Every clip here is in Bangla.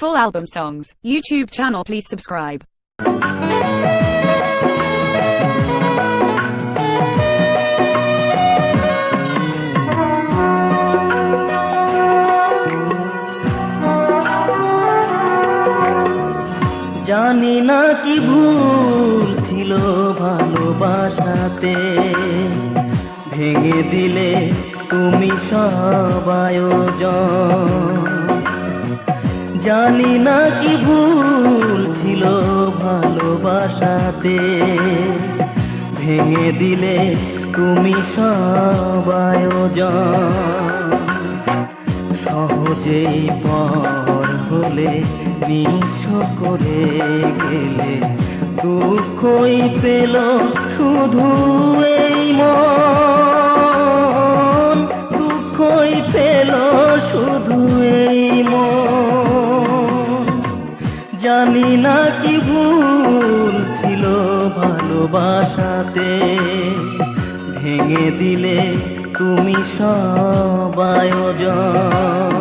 Full album songs. YouTube channel, please subscribe. জানি না কি ভুল ছিল ভালোবাসাতে, ভেঙে দিলে তুমি সব আয়োজন। জানি না কি ভুল ছিল ভালোবাসাতে, ভেঙে দিলে তুমি সব আয়োজন। সহজেই পর হলে নিঃস্ব করে গেলে, দুঃখই পেল শুধু এই মন, দুঃখই পেল শুধু এই মন। জানি না কি ভুল ছিল ভালোবাসাতে, ভেঙে দিলে তুমি সব আয়োজন।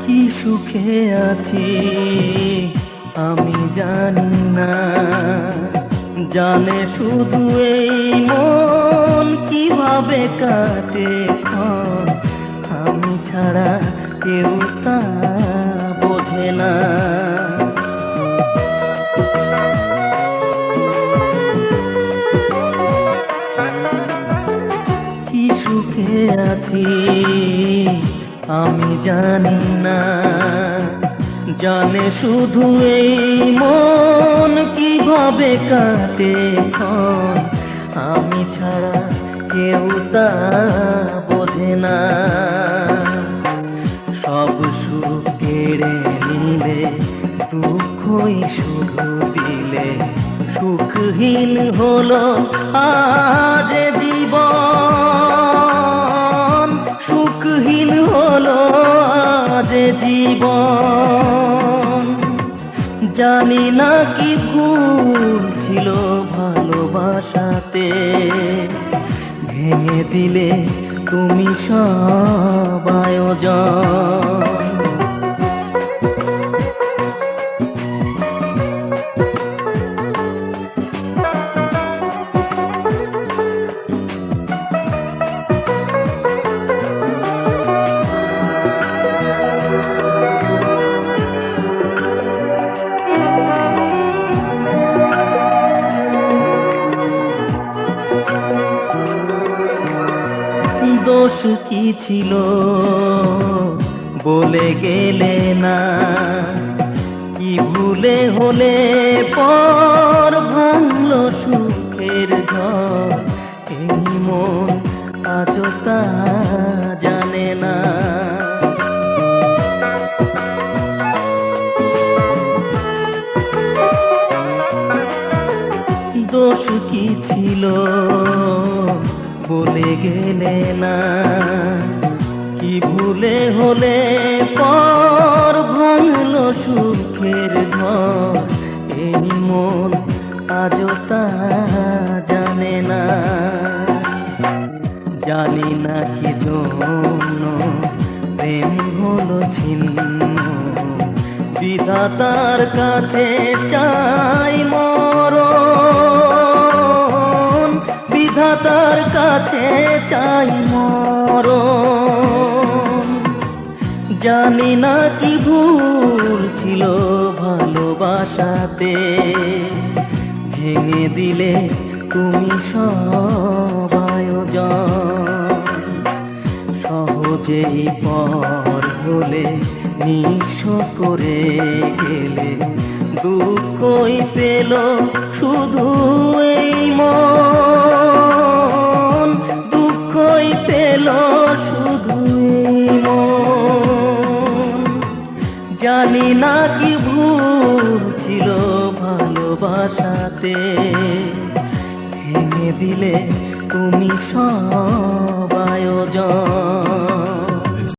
কি সুখে আছি আমি জানি না, জানে শুধু এই মন কিভাবে কাটে ক্ষণ, আমি ছাড়া কেউ তা বোঝে না। কি সুখে আছি আমি জানি না, জানে শুধু এই মন কিভাবে কাটে ক্ষণ, আমি ছাড়া কেউ তা বোঝে না। সব সুখ কেড়ে নিলে, দুঃখই শুধু দিলে, সুখহীন হলো আজ জীবন, সুখহীন হলো আজ জীবন। জানি না কি ভুল ছিল ভালোবাসাতে, ভেঙে দিলে তুমি সব আয়োজন। দোষ কি ছিল বলে গেলে না, কি ভুলে হলে পর ভাঙলো সুখের ঘর, এই মন আজও তা জানে না। দোষ কি ছিল বলে গেলে না, কি ভুলে হলে পর ভাঙলো সুখের ঘর, এই মন আজও তা জানে না। জানি না কি জন্য প্রেম হলো ছিন্ন, বিধাতার কাছে চাই মরণ, বিধাতার কাছে চাই মরণ। জানি না কি ভুল ছিল ভালোবাসাতে, ভেঙে দিলে তুমি সব আয়োজন। সহজেই পর হলে নিঃস্ব করে গেলে, দুঃখই পেল শুধু এই মন, দুঃখই পেল শুধু এই মন। জানি না কি ভুল ছিল ভালোবাসাতে, হাতে ভেঙে দিলে তুমি সব আয়োজন।